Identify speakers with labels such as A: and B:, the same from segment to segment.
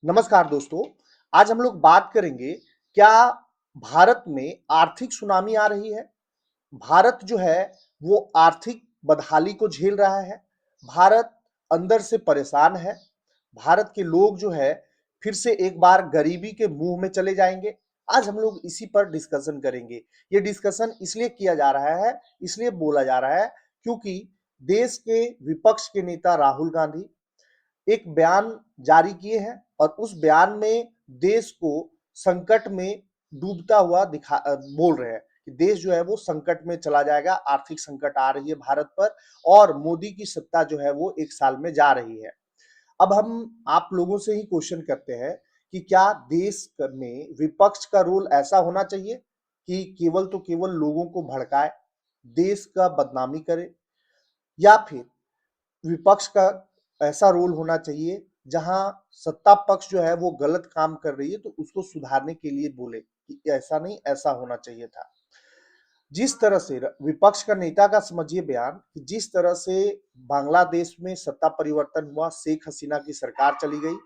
A: नमस्कार दोस्तों। आज हम लोग बात करेंगे, क्या भारत में आर्थिक सुनामी आ रही है? भारत जो है वो आर्थिक बदहाली को झेल रहा है। भारत अंदर से परेशान है। भारत के लोग जो है फिर से एक बार गरीबी के मुंह में चले जाएंगे। आज हम लोग इसी पर डिस्कशन करेंगे। ये डिस्कशन इसलिए किया जा रहा है, इसलिए बोला जा रहा है क्योंकि देश के विपक्ष के नेता राहुल गांधी एक बयान जारी किए हैं और उस बयान में देश को संकट में डूबता हुआ बोल रहे हैं कि देश जो है वो संकट में चला जाएगा। आर्थिक संकट आ रही है भारत पर और मोदी की सत्ता जो है वो 1 साल में जा रही है। अब हम आप लोगों से ही क्वेश्चन करते हैं कि क्या देश में विपक्ष का रोल ऐसा होना चाहिए कि केवल तो केवल लोगों को भड़काए, देश का बदनामी करे, या फिर विपक्ष का ऐसा रोल होना चाहिए जहां सत्ता पक्ष जो है वो गलत काम कर रही है तो उसको सुधारने के लिए बोले कि ऐसा नहीं, ऐसा होना चाहिए था। जिस तरह से विपक्ष का नेता का समझिए बयान कि जिस तरह से बांग्लादेश में सत्ता परिवर्तन हुआ, शेख हसीना की सरकार चली गई,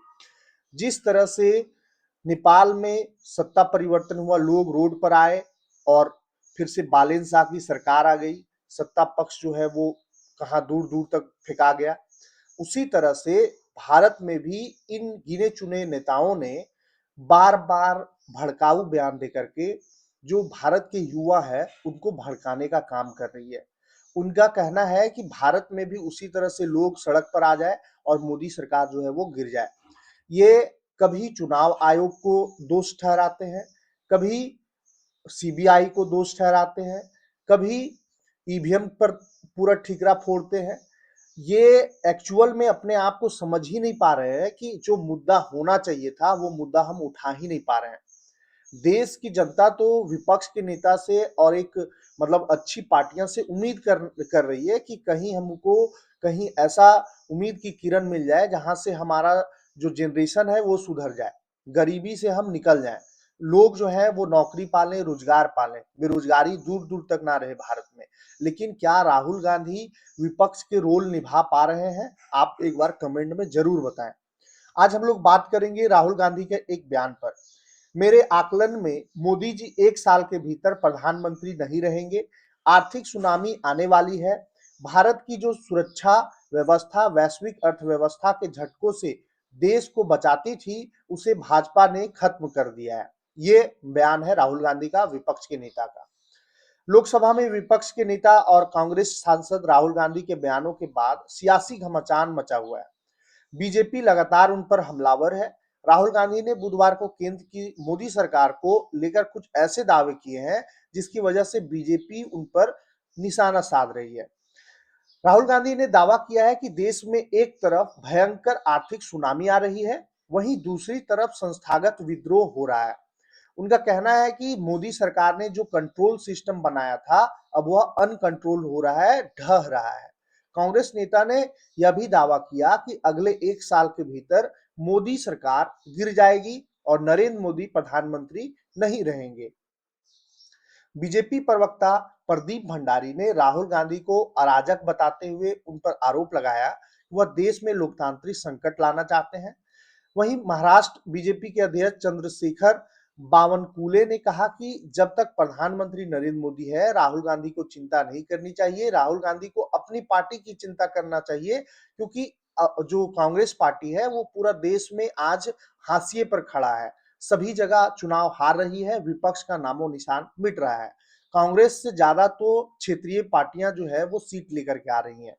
A: जिस तरह से नेपाल में सत्ता परिवर्तन हुआ, लोग रोड पर आए और फिर से बालेन शाह की सरकार आ गई, सत्ता पक्ष जो है वो कहाँ दूर दूर तक फेंका गया। उसी तरह से भारत में भी इन गिने चुने नेताओं ने बार बार भड़काऊ बयान देकर के जो भारत के युवा है उनको भड़काने का काम कर रही है। उनका कहना है कि भारत में भी उसी तरह से लोग सड़क पर आ जाए और मोदी सरकार जो है वो गिर जाए। ये कभी चुनाव आयोग को दोष ठहराते हैं, कभी सीबीआई को दोष ठहराते हैं, कभी ईवीएम पर पूरा ठीकरा फोड़ते हैं। ये एक्चुअल में अपने आप को समझ ही नहीं पा रहे हैं कि जो मुद्दा होना चाहिए था वो मुद्दा हम उठा ही नहीं पा रहे हैं। देश की जनता तो विपक्ष के नेता से और एक मतलब अच्छी पार्टियां से उम्मीद कर रही है कि कहीं हमको कहीं ऐसा उम्मीद की किरण मिल जाए जहां से हमारा जो जनरेशन है वो सुधर जाए, गरीबी से हम निकल जाएं, लोग जो है वो नौकरी पालें, रोजगार पालें, बेरोजगारी दूर दूर तक ना रहे भारत में। लेकिन क्या राहुल गांधी विपक्ष के रोल निभा पा रहे हैं? आप एक बार कमेंट में जरूर बताएं। आज हम लोग बात करेंगे राहुल गांधी के एक बयान पर। मेरे आकलन में मोदी जी 1 साल के भीतर प्रधानमंत्री नहीं रहेंगे। आर्थिक सुनामी आने वाली है। भारत की जो सुरक्षा व्यवस्था वैश्विक अर्थव्यवस्था के झटकों से देश को बचाती थी उसे भाजपा ने खत्म कर दिया है। ये बयान है राहुल गांधी का, विपक्ष के नेता का। लोकसभा में विपक्ष के नेता और कांग्रेस सांसद राहुल गांधी के बयानों के बाद सियासी घमासान मचा हुआ है। बीजेपी लगातार उन पर हमलावर है। राहुल गांधी ने बुधवार को केंद्र की मोदी सरकार को लेकर कुछ ऐसे दावे किए हैं जिसकी वजह से बीजेपी उन पर निशाना साध रही है। राहुल गांधी ने दावा किया है कि देश में एक तरफ भयंकर आर्थिक सुनामी आ रही है, वहीं दूसरी तरफ संस्थागत विद्रोह हो रहा है। उनका कहना है कि मोदी सरकार ने जो कंट्रोल सिस्टम बनाया था अब वह अनकंट्रोल हो रहा है, ढह रहा है। कांग्रेस नेता ने यह भी दावा किया कि अगले 1 साल के भीतर मोदी सरकार गिर जाएगी और नरेंद्र मोदी प्रधानमंत्री नहीं रहेंगे। बीजेपी प्रवक्ता प्रदीप भंडारी ने राहुल गांधी को अराजक बताते हुए उन पर आरोप लगाया कि वह देश में लोकतांत्रिक संकट लाना चाहते हैं। वहीं महाराष्ट्र बीजेपी के अध्यक्ष चंद्रशेखर बावनकुले ने कहा कि जब तक प्रधानमंत्री नरेंद्र मोदी है राहुल गांधी को चिंता नहीं करनी चाहिए। राहुल गांधी को अपनी पार्टी की चिंता करना चाहिए क्योंकि जो कांग्रेस पार्टी है वो पूरा देश में आज हाशिए पर खड़ा है, सभी जगह चुनाव हार रही है, विपक्ष का नामो निशान मिट रहा है। कांग्रेस से ज्यादा तो क्षेत्रीय पार्टियां जो है वो सीट लेकर के आ रही हैं।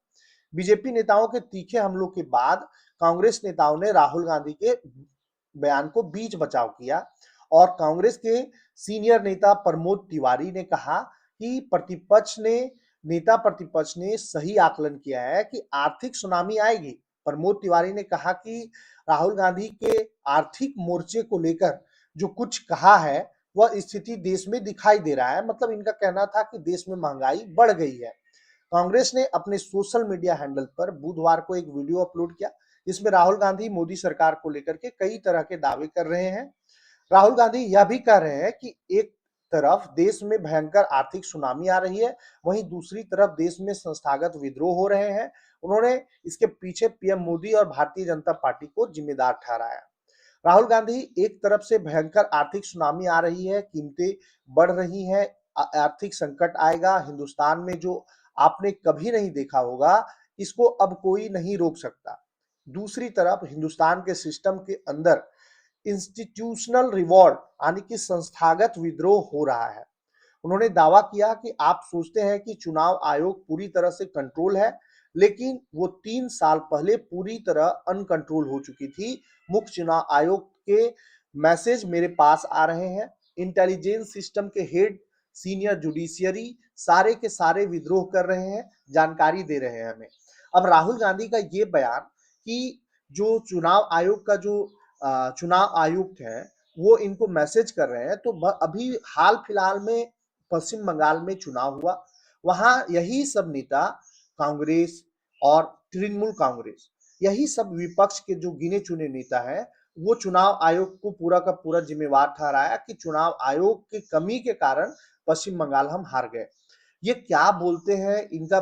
A: बीजेपी नेताओं के तीखे हमलों के बाद कांग्रेस नेताओं ने राहुल गांधी के बयान को बीच बचाव किया और कांग्रेस के सीनियर नेता प्रमोद तिवारी ने कहा कि प्रतिपक्ष ने सही आकलन किया है कि आर्थिक सुनामी आएगी। प्रमोद तिवारी ने कहा कि राहुल गांधी के आर्थिक मोर्चे को लेकर जो कुछ कहा है वह स्थिति देश में दिखाई दे रहा है। मतलब इनका कहना था कि देश में महंगाई बढ़ गई है। कांग्रेस ने अपने सोशल मीडिया हैंडल पर बुधवार को एक वीडियो अपलोड किया जिसमें राहुल गांधी मोदी सरकार को लेकर के कई तरह के दावे कर रहे हैं। राहुल गांधी यह भी कह रहे हैं कि एक तरफ देश में भयंकर आर्थिक सुनामी आ रही है, वहीं दूसरी तरफ देश में संस्थागत विद्रोह हो रहे हैं। उन्होंने इसके पीछे पीएम मोदी और भारतीय जनता पार्टी को जिम्मेदार ठहराया। राहुल गांधी एक तरफ से भयंकर आर्थिक सुनामी आ रही है, कीमतें बढ़ रही हैं, आर्थिक संकट आएगा हिंदुस्तान में जो आपने कभी नहीं देखा होगा, इसको अब कोई नहीं रोक सकता। दूसरी तरफ हिंदुस्तान के सिस्टम के अंदर इंस्टीट्यूशनल रिवॉल्ट यानी कि संस्थागत विद्रोह हो रहा है। उन्होंने दावा किया कि आप सोचते हैं कि चुनाव आयोग पूरी तरह से कंट्रोल है, लेकिन वो 3 साल पहले पूरी तरह अनकंट्रोल हो चुकी थी। मुख्य चुनाव आयोग के मैसेज मेरे पास आ रहे हैं। इंटेलिजेंस सिस्टम के हेड, सीनियर जुडिशियरी सारे के सारे विद्रोह कर रहे हैं, जानकारी दे रहे हैं हमें। अब राहुल गांधी का ये बयान कि जो चुनाव आयोग का जो चुनाव आयुक्त है वो इनको मैसेज कर रहे हैं, तो अभी हाल फिलहाल में पश्चिम बंगाल में चुनाव हुआ, वहां यही सब नेता कांग्रेस और तृणमूल कांग्रेस, यही सब विपक्ष के जो गिने चुने नेता हैं, वो चुनाव आयोग को पूरा का पूरा जिम्मेवार ठहराया कि चुनाव आयोग की कमी के कारण पश्चिम बंगाल हम हार गए। ये क्या बोलते हैं, इनका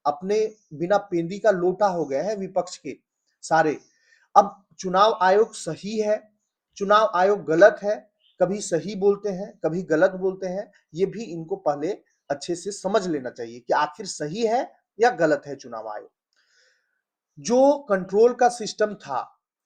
A: अपने बिना पेंदी का लोटा हो गए हैं विपक्ष के सारे। अब चुनाव आयोग सही है, चुनाव आयोग गलत है, कभी सही बोलते हैं कभी गलत बोलते हैं, ये भी इनको पहले अच्छे से समझ लेना चाहिए कि आखिर सही है या गलत है चुनाव आयोग। जो कंट्रोल का सिस्टम था,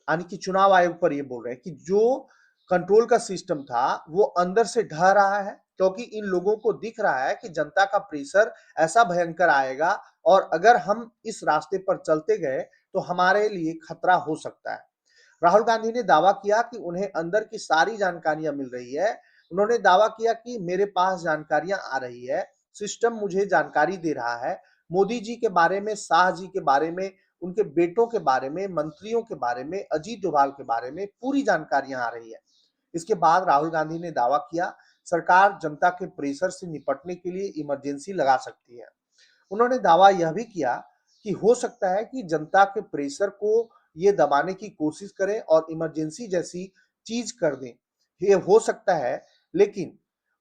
A: यानी कि चुनाव आयोग पर ये बोल रहे हैं कि जो कंट्रोल का सिस्टम था वो अंदर से ढह रहा है, क्योंकि इन लोगों को दिख रहा है कि जनता का प्रेशर ऐसा भयंकर आएगा और अगर हम इस रास्ते पर चलते गए तो हमारे लिए खतरा हो सकता है। राहुल गांधी ने दावा किया कि उन्हें अंदर की सारी जानकारियां मिल रही है। उन्होंने दावा किया कि मेरे पास जानकारियां आ रही है, सिस्टम मुझे जानकारी दे रहा है। मोदी जी के बारे में, शाह जी के बारे में, उनके बेटों के बारे में, मंत्रियों के बारे में, अजीत डोभाल के बारे में पूरी जानकारियां आ रही है। इसके बाद राहुल गांधी ने दावा किया सरकार जनता के प्रेशर से निपटने के लिए इमरजेंसी लगा सकती है। उन्होंने दावा यह भी किया कि हो सकता है कि जनता के प्रेशर को ये दबाने की कोशिश करें और इमरजेंसी जैसी चीज कर दें, ये हो सकता है, लेकिन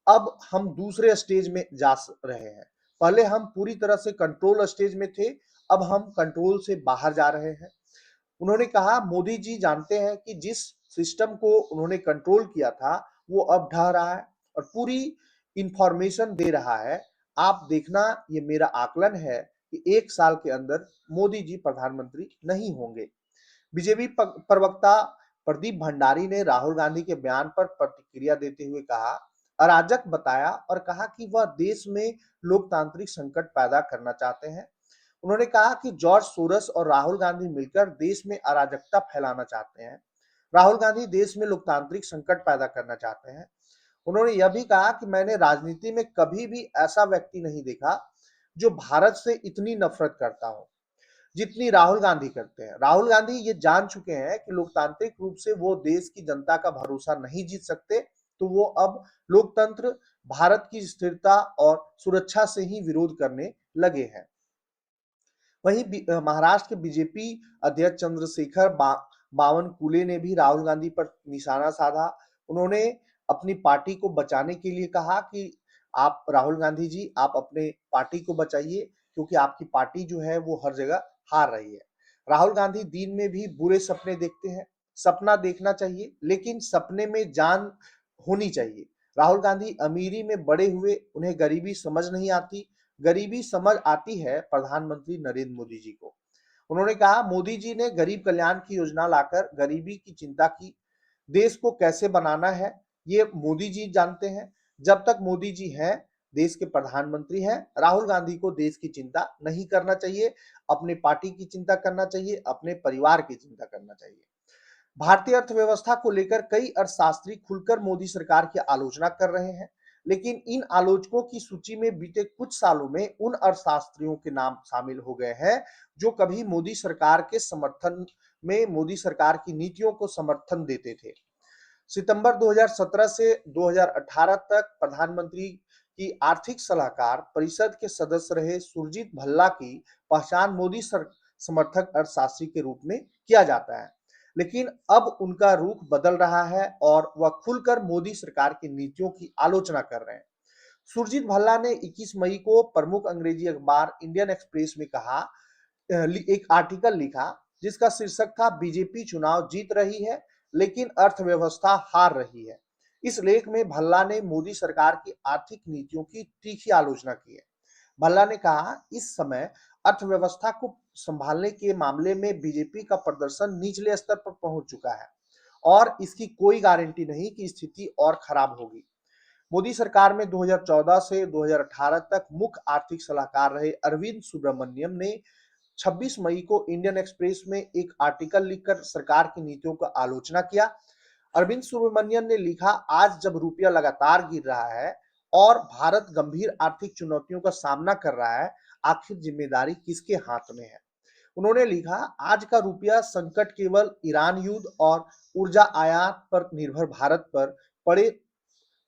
A: अब हम दूसरे स्टेज में जा रहे हैं। पहले हम पूरी तरह से कंट्रोल स्टेज में थे, अब हम कंट्रोल से बाहर जा रहे हैं। उन्होंने कहा मोदी जी जानते हैं कि जिस सिस्टम को उन्होंने कंट्रोल किया था वो अब ढह रहा है और पूरी इंफॉर्मेशन दे रहा है। आप देखना, ये मेरा आकलन है कि 1 साल के अंदर मोदी जी प्रधानमंत्री नहीं होंगे। बीजेपी प्रवक्ता प्रदीप भंडारी ने राहुल गांधी के बयान पर प्रतिक्रिया देते हुए कहा, अराजक बताया और कहा कि वह देश में लोकतांत्रिक संकट पैदा करना चाहते हैं। उन्होंने कहा कि जॉर्ज सोरस और राहुल गांधी मिलकर देश में अराजकता फैलाना चाहते हैं। राहुल गांधी देश में लोकतांत्रिक संकट पैदा करना चाहते हैं। उन्होंने यह भी कहा कि मैंने राजनीति में कभी भी ऐसा व्यक्ति नहीं देखा जो भारत से इतनी नफरत करता हो जितनी राहुल गांधी करते हैं। राहुल गांधी ये जान चुके हैं कि लोकतांत्रिक रूप से वो देश की जनता का भरोसा नहीं जीत सकते, तो वो अब लोकतंत्र, भारत की स्थिरता और सुरक्षा से ही विरोध करने लगे हैं। वहीं महाराष्ट्र के बीजेपी अध्यक्ष चंद्रशेखर बावनकुले ने भी राहुल गांधी पर निशाना साधा। उन्होंने अपनी पार्टी को बचाने के लिए कहा कि आप राहुल गांधी जी, आप अपने पार्टी को बचाइए, क्योंकि आपकी पार्टी जो है वो हर जगह हार रही है। राहुल गांधी दिन में भी बुरे सपने देखते हैं। सपना देखना चाहिए, लेकिन सपने में जान होनी चाहिए। राहुल गांधी अमीरी में बड़े हुए, उन्हें गरीबी समझ नहीं आती। गरीबी समझ आती है प्रधानमंत्री नरेंद्र मोदी जी को। उन्होंने कहा मोदी जी ने गरीब कल्याण की योजना लाकर गरीबी की चिंता की। देश को कैसे बनाना है ये मोदी जी जानते हैं। जब तक मोदी जी हैं, देश के प्रधानमंत्री हैं, राहुल गांधी को देश की चिंता नहीं करना चाहिए, अपने पार्टी की चिंता करना चाहिए, अपने परिवार की चिंता करना चाहिए। भारतीय अर्थव्यवस्था को लेकर कई अर्थशास्त्री खुलकर मोदी सरकार की आलोचना कर रहे हैं, लेकिन इन आलोचकों की सूची में बीते कुछ सालों में उन अर्थशास्त्रियों के नाम शामिल हो गए हैं जो कभी मोदी सरकार के समर्थन में, मोदी सरकार की नीतियों को समर्थन देते थे। सितंबर 2017 से 2018 तक प्रधानमंत्री की आर्थिक सलाहकार परिषद के सदस्य रहे सुरजीत भल्ला की पहचान मोदी समर्थक अर्थशास्त्री के रूप में किया जाता है, लेकिन अब उनका रुख बदल रहा है और वह खुलकर मोदी सरकार की नीतियों की आलोचना कर रहे हैं। सुरजीत भल्ला ने 21 मई को प्रमुख अंग्रेजी अखबार इंडियन एक्सप्रेस में कहा, एक आर्टिकल लिखा जिसका शीर्षक था बीजेपी चुनाव जीत रही है लेकिन अर्थव्यवस्था हार रही है। इस लेख में भल्ला ने मोदी सरकार की आर्थिक नीतियों की तीखी आलोचना की है। भल्ला ने कहा, इस समय अर्थव्यवस्था को संभालने के मामले में बीजेपी का प्रदर्शन निचले स्तर पर पहुंच चुका है और इसकी कोई गारंटी नहीं कि स्थिति और खराब होगी। मोदी सरकार में 2014 से 2018 तक मुख्य आर्थिक सलाहकार रहे अरविंद सुब्रमण्यम ने 26 मई को इंडियन एक्सप्रेस में एक आर्टिकल लिखकर सरकार की नीतियों का आलोचना किया। अरविंद सुब्रमण्यन ने लिखा, आज जब रुपया लगातार गिर रहा है और भारत गंभीर आर्थिक चुनौतियों का सामना कर रहा है, आखिर जिम्मेदारी किसके हाथ में है। उन्होंने लिखा, आज का रुपया संकट केवल ईरान युद्ध और ऊर्जा आयात पर निर्भर भारत पर पड़े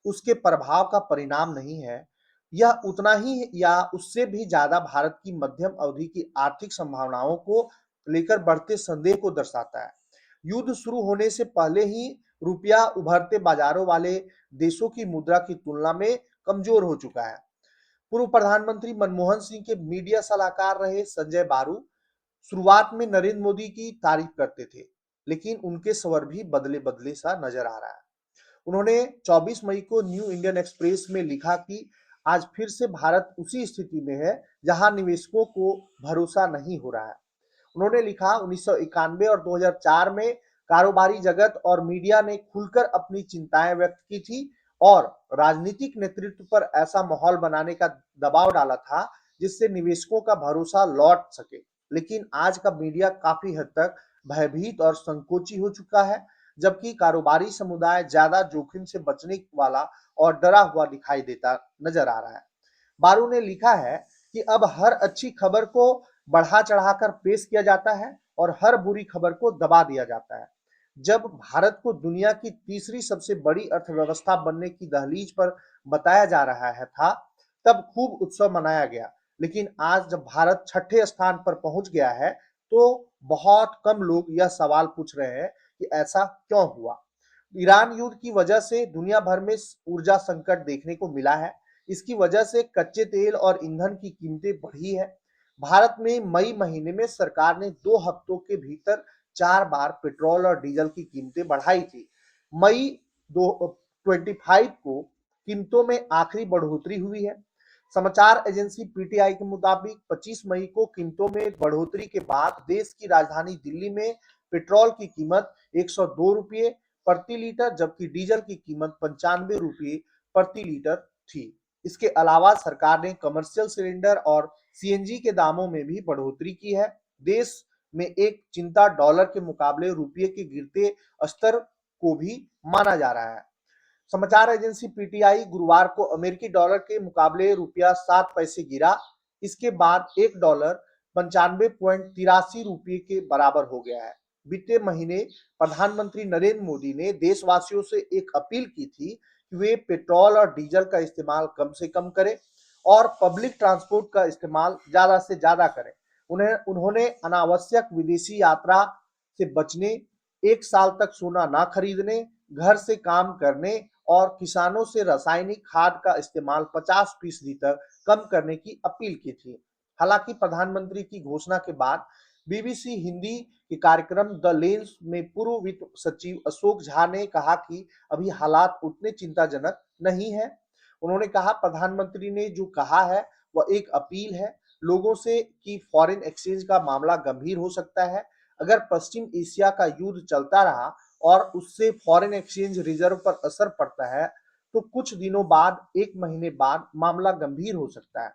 A: उसके प्रभाव का परिणाम नहीं है। यह उतना ही या उससे भी ज्यादा भारत की मध्यम अवधि की आर्थिक संभावनाओं को लेकर बढ़ते संदेह को दर्शाता है। युद्ध शुरू होने से पहले ही रुपया उभरते बाजारों वाले देशों की मुद्रा की तुलना में कमजोर हो चुका है। पूर्व प्रधानमंत्री मनमोहन सिंह के मीडिया सलाहकार रहे संजय बारू शुरुआत में नरेंद्र मोदी की तारीफ करते थे, लेकिन उनके स्वर भी बदले बदले सा नजर आ रहा है। उन्होंने 24 मई को न्यू इंडियन एक्सप्रेस में लिखा कि आज फिर से भारत उसी स्थिति में है जहां निवेशकों को भरोसा नहीं हो रहा है। उन्होंने लिखा, 1991 और 2004 में कारोबारी जगत और मीडिया ने खुलकर अपनी चिंताएं व्यक्त की थी और राजनीतिक नेतृत्व पर ऐसा माहौल बनाने का दबाव डाला था जिससे निवेशकों का भरोसा लौट सके। लेकिन आज का मीडिया काफी हद तक भयभीत और संकोची हो चुका है, जबकि कारोबारी समुदाय ज्यादा जोखिम से बचने वाला और डरा हुआ दिखाई देता नजर आ रहा है। बारू ने लिखा है कि अब हर अच्छी खबर को बढ़ा चढ़ाकर पेश किया जाता है और हर बुरी खबर को दबा दिया जाता है। जब भारत को दुनिया की तीसरी सबसे बड़ी अर्थव्यवस्था बनने की दहलीज पर बताया जा रहा है था, तब खूब उत्सव मनाया गया। लेकिन आज जब भारत छठे स्थान पर पहुंच गया है, तो बहुत कम लोग यह सवाल पूछ रहे हैं कि ऐसा क्यों हुआ। ईरान युद्ध की वजह से दुनिया भर में ऊर्जा संकट देखने को मिला है। इसकी वजह से कच्चे तेल और ईंधन की कीमतें बढ़ी है। भारत में मई महीने में सरकार ने 2 हफ्तों के भीतर 4 बार पेट्रोल और डीजल की कीमतें बढ़ाई थी। मई 25 को कीमतों में आखिरी बढ़ोतरी हुई है। समाचार एजेंसी पीटीआई के मुताबिक 25 मई को कीमतों में बढ़ोतरी के बाद देश की राजधानी दिल्ली में पेट्रोल की कीमत 102 रुपये प्रति लीटर जबकि डीजल की कीमत 95 रुपये प्रति लीटर थी। इसके अलावा सरकार ने कमर्शियल सिलेंडर और सीएनजी के दामों में भी बढ़ोतरी की है। देश में एक चिंता डॉलर के मुकाबले रुपये के गिरते स्तर को भी माना जा रहा है। समाचार एजेंसी पीटीआई गुरुवार को अमेरिकी डॉलर के मुकाबले रुपया 7 पैसे गिरा। इसके बाद $1 95.83 रुपये के बराबर हो गया है। बीते महीने प्रधानमंत्री नरेंद्र मोदी ने देशवासियों से एक अपील की थी कि वे पेट्रोल और डीजल का इस्तेमाल कम से कम करें और पब्लिक ट्रांसपोर्ट का इस्तेमाल ज्यादा से ज्यादा करें। उन्होंने अनावश्यक विदेशी यात्रा से बचने, 1 साल तक सोना ना खरीदने, घर से काम करने और किसानों से रासायनिक खाद का इस्तेमाल 50% तक कम करने की अपील की थी। हालांकि प्रधानमंत्री की घोषणा के बाद बीबीसी हिंदी के कार्यक्रम द लेंस में पूर्व वित्त सचिव अशोक झा ने कहा कि अभी हालात उतने चिंताजनक नहीं है। उन्होंने कहा, प्रधानमंत्री ने जो कहा है वह एक अपील है लोगों से कि फॉरेन एक्सचेंज का मामला गंभीर हो सकता है। अगर पश्चिम एशिया का युद्ध चलता रहा और उससे फॉरेन एक्सचेंज रिजर्व पर असर पड़ता है तो कुछ दिनों बाद, 1 महीने बाद मामला गंभीर हो सकता है।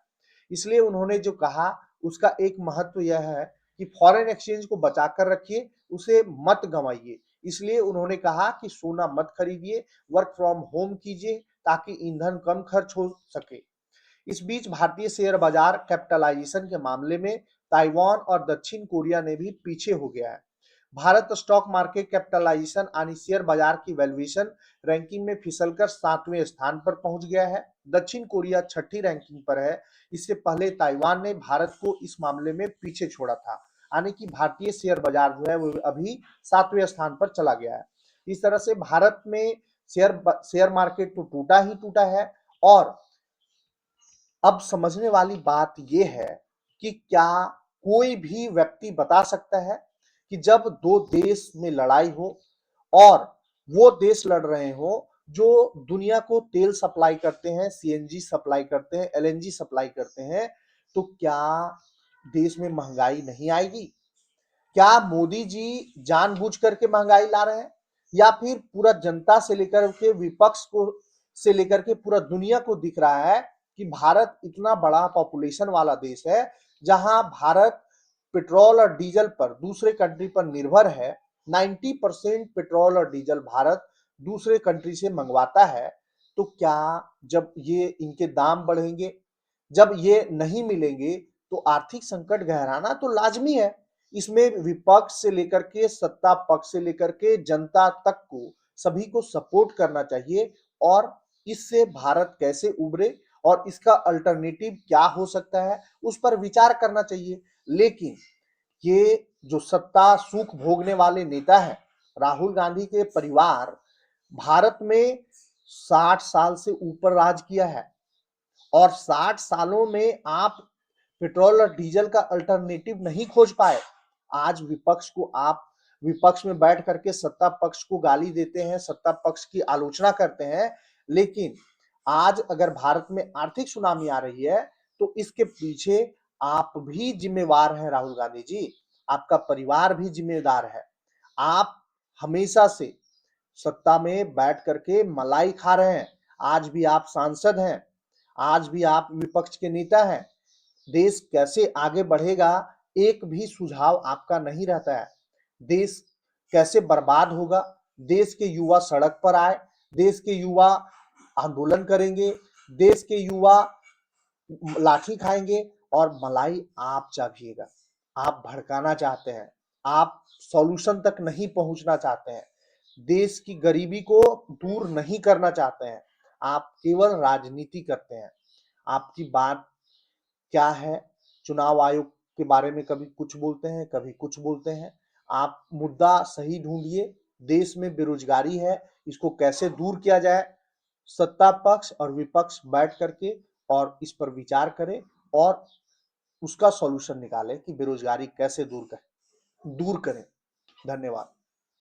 A: इसलिए उन्होंने जो कहा उसका एक महत्व यह है कि फॉरेन एक्सचेंज को बचाकर रखिए, उसे मत गंवाइए। इसलिए उन्होंने कहा कि सोना मत खरीदिए, वर्क फ्रॉम होम कीजिए ताकि ईंधन कम खर्च हो सके। इस बीच भारतीय शेयर बाजार कैपिटलाइजेशन के मामले में ताइवान और दक्षिण कोरिया ने भी पीछे हो गया है। भारत स्टॉक मार्केट कैपिटलाइजेशन यानी शेयर बाजार की वैल्यूएशन रैंकिंग में फिसलकर 7वें स्थान पर पहुंच गया है। दक्षिण कोरिया छठी रैंकिंग पर है। इससे पहले ताइवान ने भारत को इस मामले में पीछे छोड़ा था, यानी कि भारतीय शेयर बाजार जो है वो अभी 7वें स्थान पर चला गया है। इस तरह से भारत में शेयर मार्केट तो टूटा ही टूटा है। और अब समझने वाली बात यह है कि क्या कोई भी व्यक्ति बता सकता है कि जब दो देश में लड़ाई हो और वो देश लड़ रहे हो जो दुनिया को तेल सप्लाई करते हैं, सीएनजी सप्लाई करते हैं, एलएनजी सप्लाई करते हैं, तो क्या देश में महंगाई नहीं आएगी? क्या मोदी जी जानबूझ करके महंगाई ला रहे हैं या फिर पूरा जनता से लेकर के विपक्ष को से लेकर के पूरा दुनिया को दिख रहा है कि भारत इतना बड़ा पॉपुलेशन वाला देश है, जहां भारत पेट्रोल और डीजल पर दूसरे कंट्री पर निर्भर है। 90% पेट्रोल और डीजल भारत दूसरे कंट्री से मंगवाता है। तो क्या जब ये इनके दाम बढ़ेंगे, जब ये नहीं मिलेंगे, तो आर्थिक संकट गहराना तो लाजमी है। इसमें विपक्ष से लेकर के सत्ता पक्ष से लेकर के जनता तक को सभी को सपोर्ट करना चाहिए और इससे भारत कैसे उभरे और इसका अल्टरनेटिव क्या हो सकता है उस पर विचार करना चाहिए। लेकिन ये जो सत्ता सुख भोगने वाले नेता हैं, राहुल गांधी के परिवार भारत में 60 साल से ऊपर राज किया है और 60 सालों में आप पेट्रोल और डीजल का अल्टरनेटिव नहीं खोज पाए। आज विपक्ष को आप विपक्ष में बैठ करके सत्ता पक्ष को गाली देते हैं, सत्ता पक्ष की आलोचना करते हैं, लेकिन आज अगर भारत में आर्थिक सुनामी आ रही है तो इसके पीछे आप भी जिम्मेवार हैं राहुल गांधी जी, आपका परिवार भी जिम्मेदार है। आप हमेशा से सत्ता में बैठ करके मलाई खा रहे हैं, आज भी आप सांसद हैं, आज भी आप विपक्ष के नेता हैं। देश कैसे आगे बढ़ेगा एक भी सुझाव आपका नहीं रहता है। देश कैसे बर्बाद होगा, देश के युवा सड़क पर आए, देश के युवा आंदोलन करेंगे, देश के युवा लाठी खाएंगे और मलाई आप चाभिएगा। आप भड़काना चाहते हैं, आप सॉल्यूशन तक नहीं पहुंचना चाहते हैं, देश की गरीबी को दूर नहीं करना चाहते हैं, आप केवल राजनीति करते हैं। आपकी बात क्या है, चुनाव आयोग के बारे में कभी कुछ बोलते हैं, कभी कुछ बोलते हैं। आप मुद्दा सही ढूंढिए। देश में बेरोजगारी है, इसको कैसे दूर किया जाए, सत्ता पक्ष और विपक्ष बैठ करके और इस पर विचार करें और उसका सॉल्यूशन निकालें कि बेरोजगारी कैसे दूर करें। धन्यवाद।